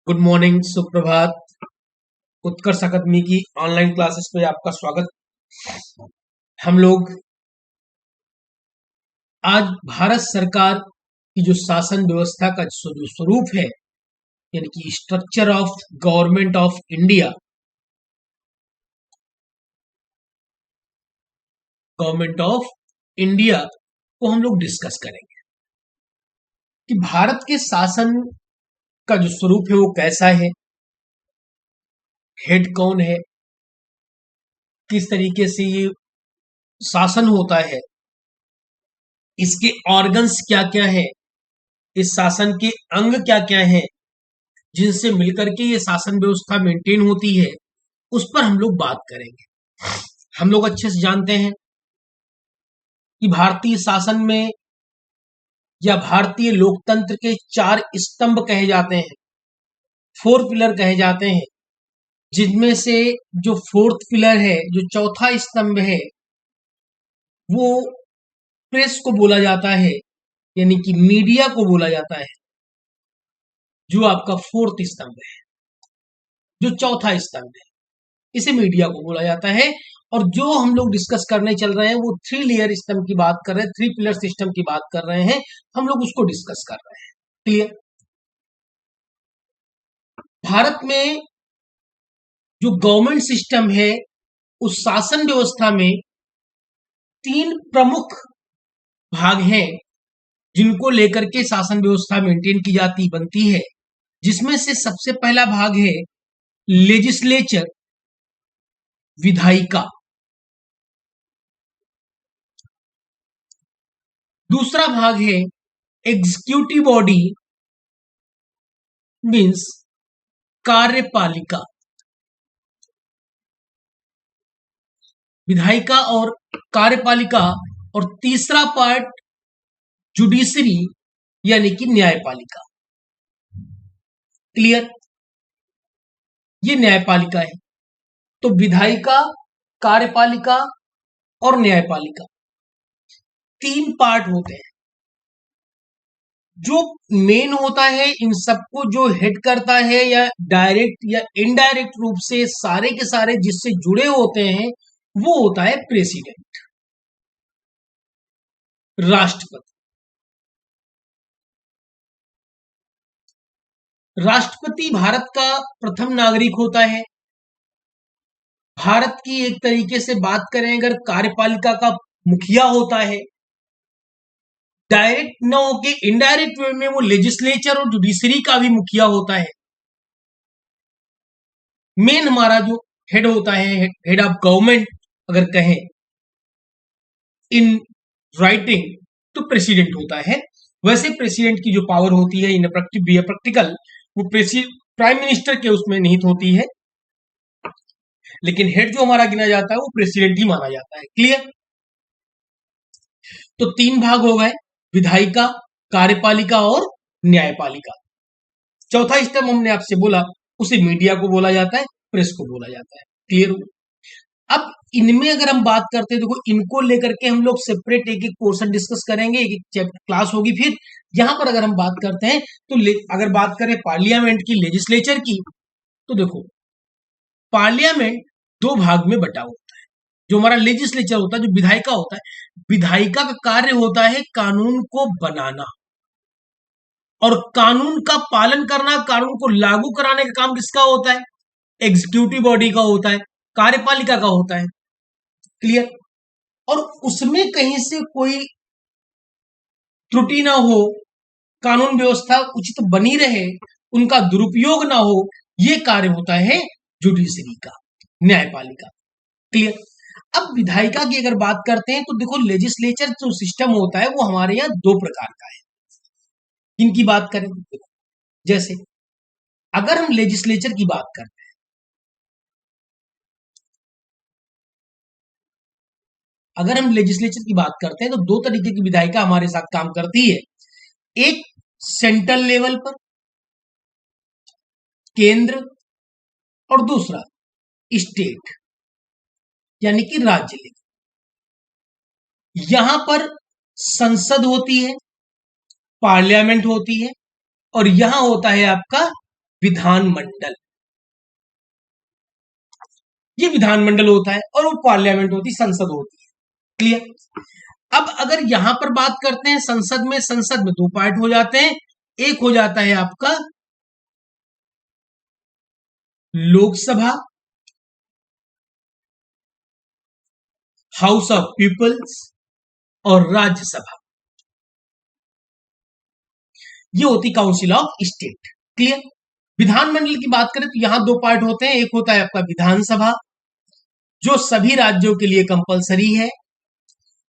Good morning, सुप्रभात। उत्कर्ष अकादमी की online classes पे आपका स्वागत। हम लोग आज भारत सरकार की जो शासन व्यवस्था का जो स्वरूप है, यानी कि structure of government of India को हम लोग डिस्कस करेंगे कि भारत के शासन का जो स्वरूप है वो कैसा है, हेड कौन है, किस तरीके से ये शासन होता है, इसके ऑर्गन्स क्या क्या है, इस शासन के अंग क्या क्या हैं, जिनसे मिलकर के ये शासन व्यवस्था मेंटेन होती है, उस पर हम लोग बात करेंगे। हम लोग अच्छे से जानते हैं कि भारतीय शासन में या भारतीय लोकतंत्र के 4 स्तंभ कहे जाते हैं, 4 पिलर कहे जाते हैं, जिनमें से जो 4th पिलर है, जो चौथा स्तंभ है, वो प्रेस को बोला जाता है, यानी कि मीडिया को बोला जाता है। जो आपका 4th स्तंभ है, जो चौथा स्तंभ है, इसे मीडिया को बोला जाता है। और जो हम लोग डिस्कस करने चल रहे हैं वो 3 लेयर सिस्टम की बात कर रहे हैं, 3 पिलर सिस्टम की बात कर रहे हैं, हम लोग उसको डिस्कस कर रहे हैं। क्लियर? भारत में जो गवर्नमेंट सिस्टम है, उस शासन व्यवस्था में 3 प्रमुख भाग हैं जिनको लेकर के शासन व्यवस्था मेंटेन की जाती बनती है, जिसमें से सबसे पहला भाग है लेजिस्लेचर, विधायिका। दूसरा भाग है एग्जीक्यूटिव बॉडी, मीन्स कार्यपालिका। विधायिका और कार्यपालिका। और तीसरा पार्ट जुडिशरी, यानी कि न्यायपालिका। क्लियर? ये न्यायपालिका है। तो विधायिका, कार्यपालिका और न्यायपालिका 3 पार्ट होते हैं। जो मेन होता है, इन सबको जो हेड करता है, या डायरेक्ट या इनडायरेक्ट रूप से सारे के सारे जिससे जुड़े होते हैं, वो होता है प्रेसिडेंट, राष्ट्रपति। राष्ट्रपति भारत का प्रथम नागरिक होता है। भारत की एक तरीके से बात करें अगर, कार्यपालिका का मुखिया होता है। डायरेक्ट न होके इनडायरेक्ट वे में वो लेजिस्लेचर और जुडिशरी का भी मुखिया होता है। मेन हमारा जो हेड होता है, हेड ऑफ गवर्नमेंट अगर कहें इन राइटिंग, तो प्रेसिडेंट होता है। वैसे प्रेसिडेंट की जो पावर होती है इन प्रैक्टिकल, वो प्राइम मिनिस्टर के उसमें निहित होती है, लेकिन हेड जो हमारा गिना जाता है वो प्रेसिडेंट ही माना जाता है। क्लियर? तो 3 भाग हो गए, विधायिका, कार्यपालिका और न्यायपालिका। चौथा स्टेप हमने आपसे बोला, उसे मीडिया को बोला जाता है, प्रेस को बोला जाता है। क्लियर? अब इनमें अगर हम बात करते हैं, देखो इनको लेकर के हम लोग सेपरेट एक एक पोर्शन डिस्कस करेंगे, एक एक क्लास होगी। फिर यहां पर अगर हम बात करते हैं तो अगर बात करें पार्लियामेंट की, लेजिस्लेचर की, तो देखो पार्लियामेंट 2 भाग में बटा होता है। जो हमारा लेजिस्लेचर होता है, जो विधायिका होता है, विधायिका का कार्य होता है कानून को बनाना और कानून का पालन करना, कानून को लागू कराने का काम किसका होता है? एग्जीक्यूटिव बॉडी का होता है, कार्यपालिका का होता है। क्लियर? और उसमें कहीं से कोई त्रुटि ना हो, कानून व्यवस्था उचित बनी रहे, उनका दुरुपयोग ना हो, ये कार्य होता है जुडिशरी का, न्यायपालिका। क्लियर? अब विधायिका की अगर बात करते हैं तो देखो लेजिस्लेचर जो सिस्टम होता है वो हमारे यहाँ 2 प्रकार का है। इनकी बात करें, देखो जैसे अगर हम लेजिस्लेचर की बात करते हैं, अगर हम लेजिस्लेचर की बात करते हैं तो 2 तरीके की विधायिका हमारे साथ काम करती है। एक सेंट्रल लेवल पर, केंद्र, और दूसरा स्टेट, यानी कि राज्य लेवल। यहां पर संसद होती है, पार्लियामेंट होती है, और यहां होता है आपका विधानमंडल। ये विधानमंडल होता है और वो पार्लियामेंट होती, संसद होती है। क्लियर। अब अगर यहां पर बात करते हैं संसद में दो पार्ट हो जाते हैं। एक हो जाता है आपका लोकसभा, हाउस ऑफ पीपल्स, और राज्यसभा। ये होती काउंसिल ऑफ स्टेट। क्लियर। विधानमंडल की बात करें तो यहां दो पार्ट होते हैं। एक होता है आपका विधानसभा, जो सभी राज्यों के लिए कंपलसरी है,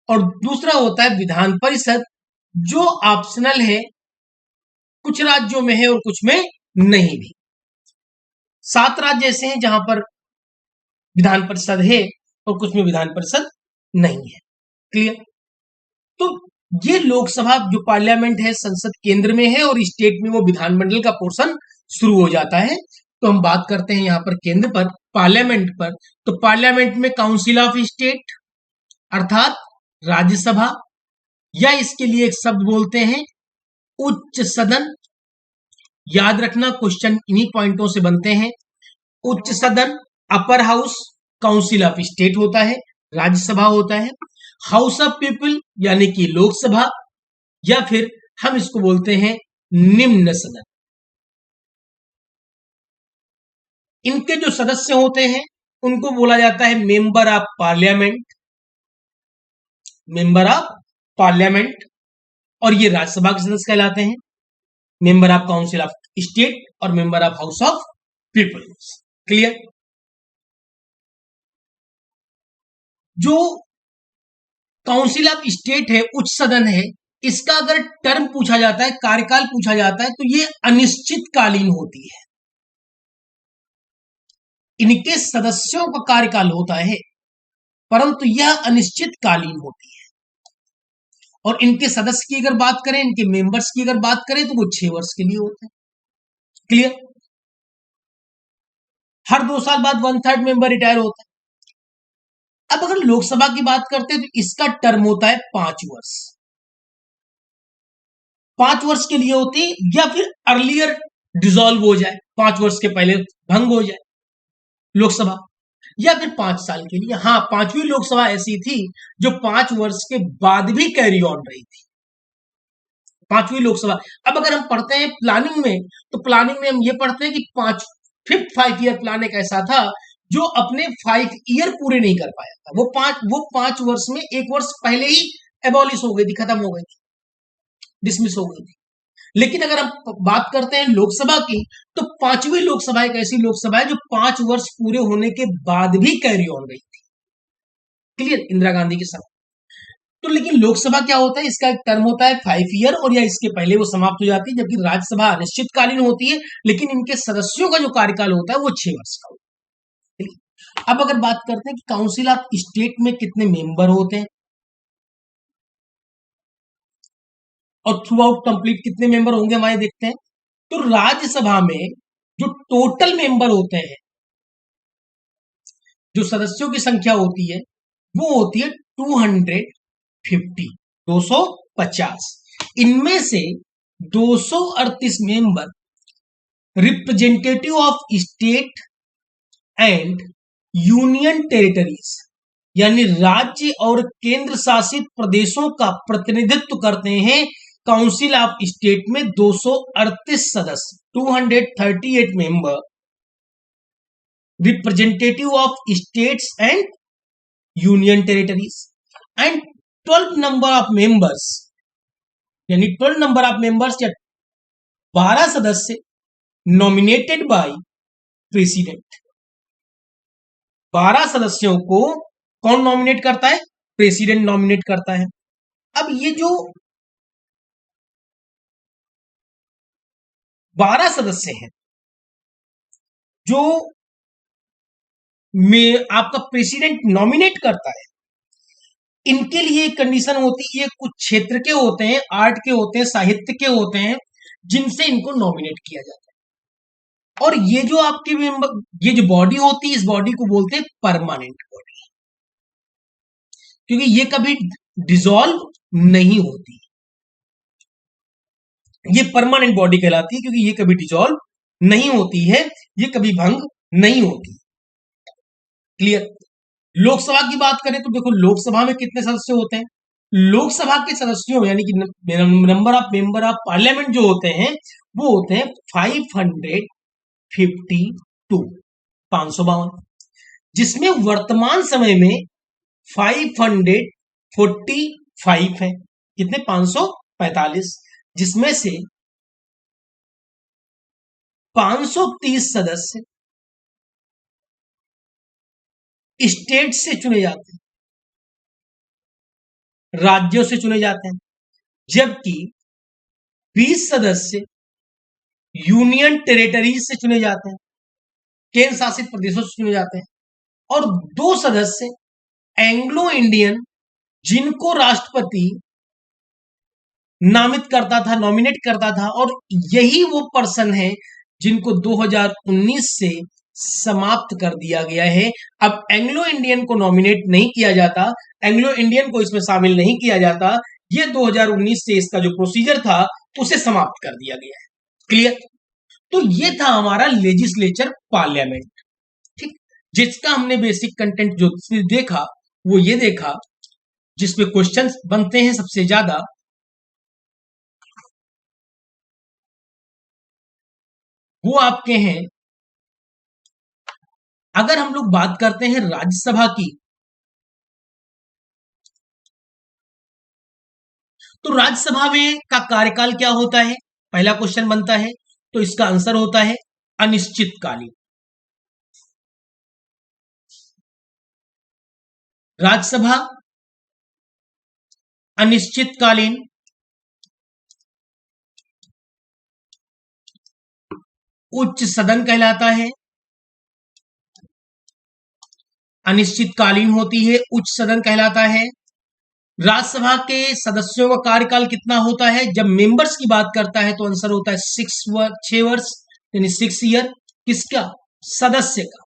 और दूसरा होता है विधान परिषद, जो ऑप्शनल है, कुछ राज्यों में है और कुछ में नहीं भी। 7 राज्य ऐसे हैं जहां पर विधान परिषद है और कुछ में विधान परिषद नहीं है। क्लियर। तो ये लोकसभा जो पार्लियामेंट है, संसद केंद्र में है, और स्टेट में वो विधानमंडल का पोर्शन शुरू हो जाता है। तो हम बात करते हैं यहां पर केंद्र पर, पार्लियामेंट पर। तो पार्लियामेंट में काउंसिल ऑफ स्टेट अर्थात राज्यसभा, या इसके लिए एक शब्द बोलते हैं उच्च सदन। याद रखना, क्वेश्चन इन्हीं पॉइंटों से बनते हैं। उच्च सदन, upper house council of state होता है, राज्यसभा होता है। हाउस ऑफ पीपल यानी कि लोकसभा, या फिर हम इसको बोलते हैं निम्न सदन। इनके जो सदस्य होते हैं उनको बोला जाता है member of parliament, member of parliament. और ये राज्यसभा के सदस्य कहलाते हैं, member of council of state और member of house of peoples. Clear. जो काउंसिल ऑफ स्टेट है, उच्च सदन है, इसका अगर टर्म पूछा जाता है, कार्यकाल पूछा जाता है, तो ये अनिश्चितकालीन होती है। इनके सदस्यों का कार्यकाल होता है, परंतु यह अनिश्चितकालीन होती है। और इनके सदस्य की अगर बात करें, इनके मेंबर्स की अगर बात करें, तो वो 6 वर्ष के लिए होते हैं। क्लियर। हर 2 साल बाद 1/3 मेंबर रिटायर होता है। अब अगर लोकसभा की बात करते हैं तो इसका टर्म होता है 5 वर्ष। 5 वर्ष के लिए होती, या फिर अर्लियर डिसॉल्व हो जाए, 5 वर्ष के पहले भंग हो जाए लोकसभा, या फिर 5 साल के लिए। हाँ, 5वीं लोकसभा ऐसी थी जो 5 वर्ष के बाद भी कैरी ऑन रही थी, 5वीं लोकसभा। अब अगर हम पढ़ते हैं प्लानिंग में, तो प्लानिंग में हम ये पढ़ते हैं कि 5th 5 ईयर प्लान एक ऐसा था जो अपने 5 ईयर पूरे नहीं कर पाया था। वो 5 वर्ष में 1 वर्ष पहले ही एबॉलिश हो गई थी, खत्म हो गई थी, डिसमिस हो गई थी। लेकिन अगर हम बात करते हैं लोकसभा की, तो 5वीं लोकसभा एक ऐसी लोकसभा है जो 5 वर्ष पूरे होने के बाद भी कैरी ऑन रही थी। क्लियर। इंदिरा गांधी के समय। तो लेकिन लोकसभा क्या होता है, इसका एक टर्म होता है 5 ईयर, और या इसके पहले वो समाप्त हो जाती है। जबकि राज्यसभा अनिश्चितकालीन होती है, लेकिन इनके सदस्यों का जो कार्यकाल होता है वो 6 वर्ष का होता है। अब अगर बात करते हैं कि काउंसिल ऑफ स्टेट में कितने मेंबर होते हैं और थ्रू आउट कंप्लीट कितने मेंबर होंगे हमारे, देखते हैं। तो राज्यसभा में जो टोटल मेंबर होते हैं, जो सदस्यों की संख्या होती है, वो होती है 250, 250। इनमें से 238 member representative of state and union territories, यानी राज्य और केंद्र शासित प्रदेशों का प्रतिनिधित्व करते हैं। काउंसिल ऑफ स्टेट में 238 सदस्य, 238 member representative of states and union territories, and 12 number of members, यानी 12 नंबर ऑफ मेंबर्स या 12 सदस्य नॉमिनेटेड बाय प्रेसिडेंट। 12 सदस्यों को कौन नॉमिनेट करता है? प्रेसिडेंट नॉमिनेट करता है। अब ये जो 12 सदस्य हैं जो में आपका प्रेसिडेंट नॉमिनेट करता है, इनके लिए एक कंडीशन होती है, कुछ क्षेत्र के होते हैं, आर्ट के होते हैं, साहित्य के होते हैं, जिनसे इनको नॉमिनेट किया जाता है। और ये जो आपके ये जो बॉडी होती है, इस बॉडी को बोलते हैं परमानेंट बॉडी, क्योंकि ये कभी डिसॉल्व नहीं होती। ये परमानेंट बॉडी कहलाती है क्योंकि ये कभी डिसॉल्व नहीं होती है, ये कभी भंग नहीं होती। क्लियर। लोकसभा की बात करें तो देखो लोकसभा में कितने सदस्य होते हैं। लोकसभा के सदस्यों यानी कि नंबर ऑफ पार्लियामेंट जो होते हैं वो होते हैं 552, 552, जिसमें वर्तमान समय में 545 है। कितने? 545, जिसमें से 530 सदस्य स्टेट से चुने जाते हैं, राज्यों से चुने जाते हैं, जबकि 20 सदस्य यूनियन टेरिटरीज से चुने जाते हैं, केंद्र शासित प्रदेशों से चुने जाते हैं, और 2 सदस्य एंग्लो इंडियन, जिनको राष्ट्रपति नामित करता था, नॉमिनेट करता था, और यही वो पर्सन है जिनको 2019 से समाप्त कर दिया गया है। अब एंग्लो इंडियन को नॉमिनेट नहीं किया जाता, एंग्लो इंडियन को इसमें शामिल नहीं किया जाता, ये 2019 से इसका जो प्रोसीजर था उसे समाप्त कर दिया गया है। क्लियर। तो ये था हमारा लेजिस्लेचर पार्लियामेंट। ठीक, जिसका हमने बेसिक कंटेंट जो देखा वो ये देखा, जिसपे क्वेश्चंस बनते हैं सबसे ज्यादा, वो आपके हैं। अगर हम लोग बात करते हैं राज्यसभा की, तो राज्यसभा में का कार्यकाल क्या होता है, पहला क्वेश्चन बनता है। तो इसका आंसर होता है अनिश्चितकालीन। राज्यसभा अनिश्चितकालीन। उच्च सदन कहलाता है, अनिश्चितकालीन होती है, उच्च सदन कहलाता है। राज्यसभा के सदस्यों का कार्यकाल कितना होता है? जब मेंबर्स की बात करता है तो आंसर होता है 6 वर्ष, यानी 6 ईयर। किसका? सदस्य का।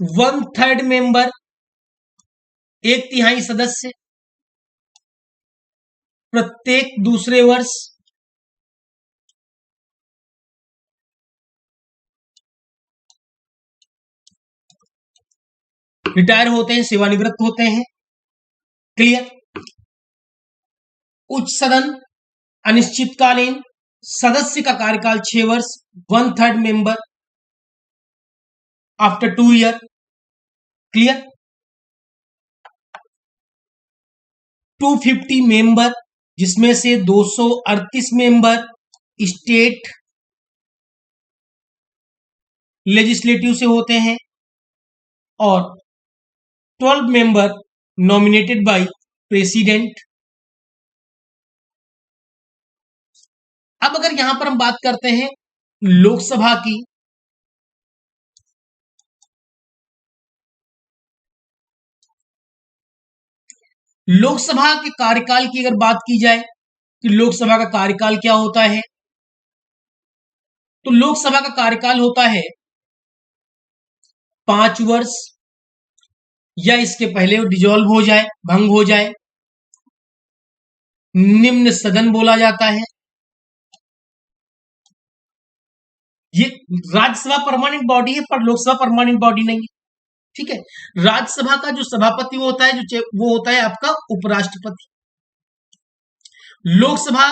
1/3 मेंबर, 1/3 सदस्य, प्रत्येक दूसरे वर्ष। रिटायर होते हैं, सेवानिवृत्त होते हैं। क्लियर। उच्च सदन अनिश्चितकालीन, सदस्य का कार्यकाल 6 वर्ष, 1/3 member after 2 year. Clear. 250 member, जिसमें से 238 मेंबर स्टेट लेजिस्लेटिव से होते हैं, और 12 मेंबर नॉमिनेटेड बाय प्रेसिडेंट। अब अगर यहां पर हम बात करते हैं लोकसभा की, लोकसभा के कार्यकाल की अगर बात की जाए कि लोकसभा का कार्यकाल क्या होता है, तो लोकसभा का कार्यकाल होता है 5 वर्ष, या इसके पहले डिजॉल्व हो जाए, भंग हो जाए। निम्न सदन बोला जाता है। ये राज्यसभा परमानेंट बॉडी है, पर लोकसभा परमानेंट बॉडी नहीं है। ठीक है। राज्यसभा का जो सभापति होता है, वो होता है आपका उपराष्ट्रपति। लोकसभा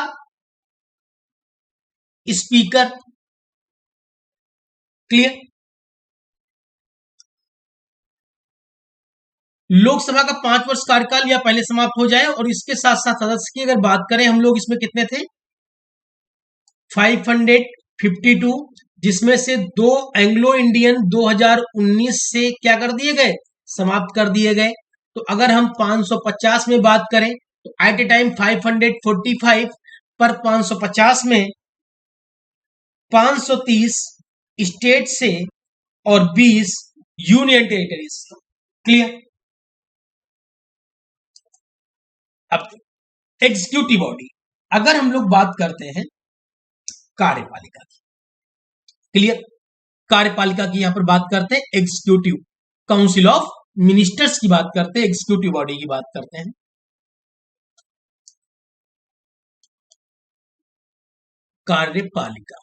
स्पीकर। क्लियर। लोकसभा का 5 वर्ष कार्यकाल या पहले समाप्त हो जाए, और इसके साथ साथ सदस्य की अगर बात करें हम लोग, इसमें कितने थे? 552, जिसमें से 2 एंग्लो इंडियन 2019 से क्या कर दिए गए? समाप्त कर दिए गए। तो अगर हम 550 में बात करें तो एट ए टाइम 545, पर 550 में 530 स्टेट से और 20 यूनियन टेरिटरीज। क्लियर। अब एग्जीक्यूटिव बॉडी, अगर हम लोग बात करते हैं कार्यपालिका की। क्लियर। कार्यपालिका की यहां पर बात करते हैं, एग्जीक्यूटिव काउंसिल ऑफ मिनिस्टर्स की बात करते हैं, एग्जीक्यूटिव बॉडी की बात करते हैं। कार्यपालिका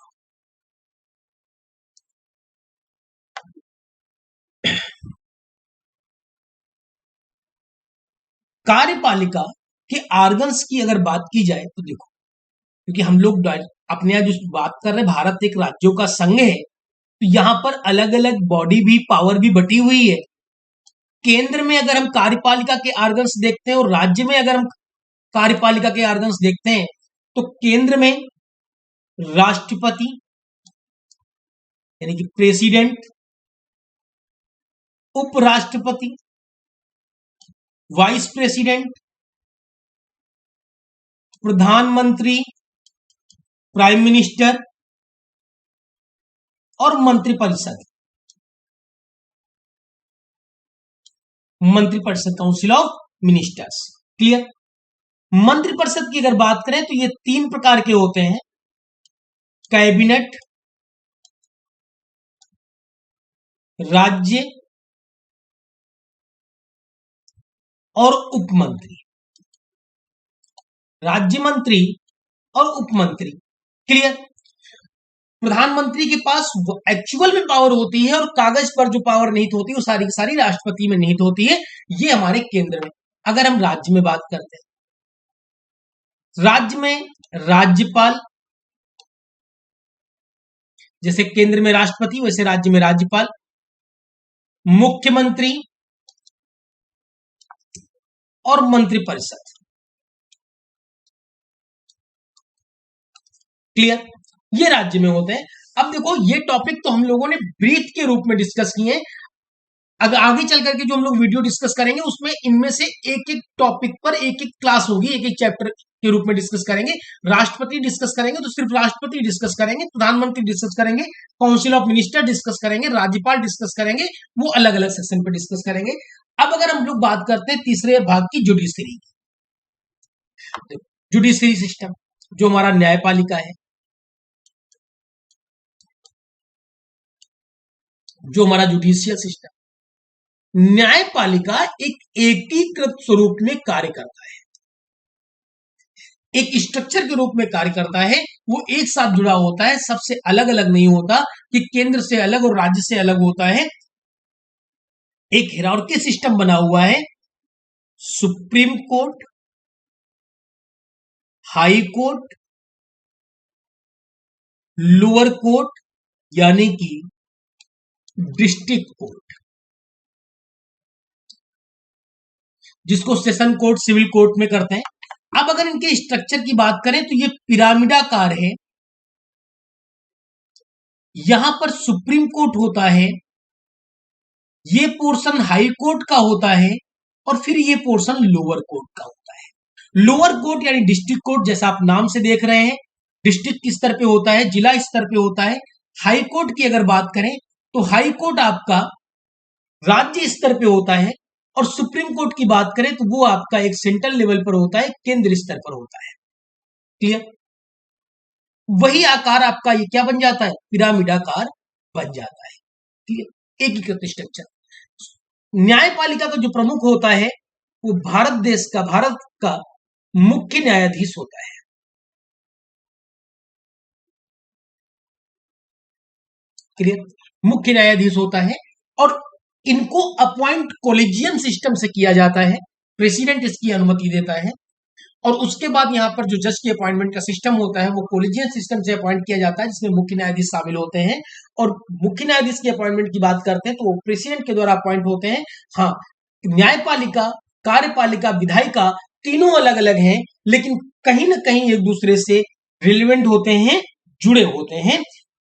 कार्यपालिका के ऑर्गन्स की अगर बात की जाए तो देखो, क्योंकि हम लोग अपने यहाँ जो बात कर रहे हैं, भारत एक राज्यों का संघ है, तो यहां पर अलग अलग बॉडी भी, पावर भी बटी हुई है। केंद्र में अगर हम कार्यपालिका के ऑर्गन्स देखते हैं और राज्य में अगर हम कार्यपालिका के ऑर्गन्स देखते हैं, तो केंद्र में राष्ट्रपति यानी कि प्रेसिडेंट, उपराष्ट्रपति, वाइस प्रेसिडेंट, प्रधानमंत्री, प्राइम मिनिस्टर और मंत्रिपरिषद, मंत्रिपरिषद काउंसिल ऑफ मिनिस्टर्स। क्लियर? मंत्रिपरिषद की अगर बात करें तो ये 3 प्रकार के होते हैं, कैबिनेट, राज्य और उपमंत्री, राज्य मंत्री और उपमंत्री। क्लियर? प्रधानमंत्री के पास एक्चुअल में पावर होती है और कागज पर जो पावर निहित होती है वो सारी की सारी राष्ट्रपति में निहित होती है। ये हमारे केंद्र में। अगर हम राज्य में बात करते हैं, राज्य में राज्यपाल, जैसे केंद्र में राष्ट्रपति वैसे राज्य में राज्यपाल, मुख्यमंत्री और मंत्रिपरिषद। क्लियर? ये राज्य में होते हैं। अब देखो, ये टॉपिक तो हम लोगों ने ब्रीफ के रूप में डिस्कस किए। अगर आगे चल करके जो हम लोग वीडियो डिस्कस करेंगे उसमें इनमें से एक एक टॉपिक पर एक एक क्लास होगी, एक एक चैप्टर के रूप में डिस्कस करेंगे। राष्ट्रपति डिस्कस करेंगे तो सिर्फ राष्ट्रपति डिस्कस करेंगे, प्रधानमंत्री डिस्कस करेंगे, काउंसिल ऑफ मिनिस्टर डिस्कस करेंगे, राज्यपाल डिस्कस करेंगे, वो अलग अलग सेक्शन पे डिस्कस करेंगे। अब अगर हम लोग बात करते हैं तीसरे भाग की, जुडिशरी। जुडिशरी सिस्टम जो हमारा न्यायपालिका है, जो हमारा जुडिशियल सिस्टम, न्यायपालिका एक एकीकृत स्वरूप में कार्य करता है, एक स्ट्रक्चर के रूप में कार्य करता है। वो एक साथ जुड़ा होता है, सबसे अलग अलग नहीं होता कि केंद्र से अलग और राज्य से अलग होता है। एक हिरार्की सिस्टम बना हुआ है, supreme court, high court, lower court यानी कि डिस्ट्रिक्ट कोर्ट, जिसको सेशन कोर्ट, सिविल कोर्ट में करते हैं। अब अगर इनके स्ट्रक्चर की बात करें तो ये पिरामिडाकार है। यहां पर सुप्रीम कोर्ट होता है, ये पोर्शन हाई कोर्ट का होता है और फिर ये पोर्शन लोअर कोर्ट का होता है। लोअर कोर्ट यानी डिस्ट्रिक्ट कोर्ट, जैसा आप नाम से देख रहे हैं, डिस्ट्रिक्ट स्तर पे होता है, जिला स्तर पे होता है। हाई कोर्ट की अगर बात करें तो हाई कोर्ट आपका राज्य स्तर पे होता है और सुप्रीम कोर्ट की बात करें तो वो आपका एक सेंट्रल लेवल पर होता है, केंद्र स्तर पर होता है। क्लियर? वही आकार आपका ये क्या बन जाता है, पिरामिडाकार बन जाता है। क्लियर? एकीकृत स्ट्रक्चर। न्यायपालिका का जो प्रमुख होता है वो भारत का मुख्य न्यायाधीश होता है। क्लियर? मुख्य न्यायाधीश होता है और इनको अपॉइंट कॉलेजियम सिस्टम से किया जाता है, प्रेसिडेंट इसकी अनुमति देता है। और उसके बाद यहाँ पर जो जज की अपॉइंटमेंट का सिस्टम होता है वो कॉलेजियम सिस्टम से अपॉइंट किया जाता है, जिसमें मुख्य न्यायाधीश शामिल होते हैं। और मुख्य न्यायाधीश की अपॉइंटमेंट की बात करते हैं तो वो प्रेसिडेंट के द्वारा अपॉइंट होते हैं। हाँ, न्यायपालिका, कार्यपालिका, विधायिका तीनों अलग अलग हैं, लेकिन कहीं ना कहीं एक दूसरे से रिलेवेंट होते हैं, जुड़े होते हैं।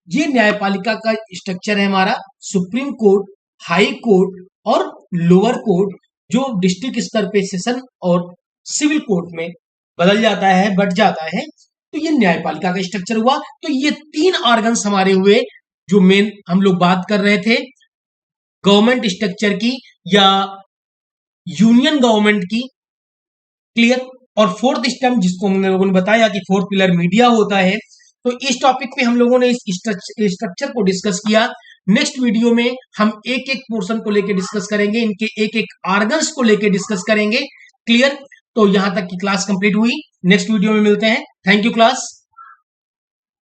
ये न्यायपालिका का स्ट्रक्चर है हमारा। सुप्रीम कोर्ट, हाई कोर्ट और लोअर कोर्ट, जो डिस्ट्रिक्ट स्तर पे सेशन और सिविल कोर्ट में बदल जाता है, बट जाता है। तो ये न्यायपालिका का स्ट्रक्चर हुआ। तो ये 3 ऑर्गन्स हमारे हुए जो मेन हम लोग बात कर रहे थे, गवर्नमेंट स्ट्रक्चर की या यूनियन गवर्नमेंट की। क्लियर? और फोर्थ स्टेप जिसको हम लोगों ने बताया कि फोर्थ पिलर मीडिया होता है। तो इस टॉपिक पे हम लोगों ने इस स्ट्रक्चर को डिस्कस किया। नेक्स्ट वीडियो में हम एक एक पोर्शन को लेकर डिस्कस करेंगे, इनके एक एक ऑर्गन्स को लेकर डिस्कस करेंगे। क्लियर? तो यहां तक की क्लास कंप्लीट हुई। नेक्स्ट वीडियो में मिलते हैं। Thank you class.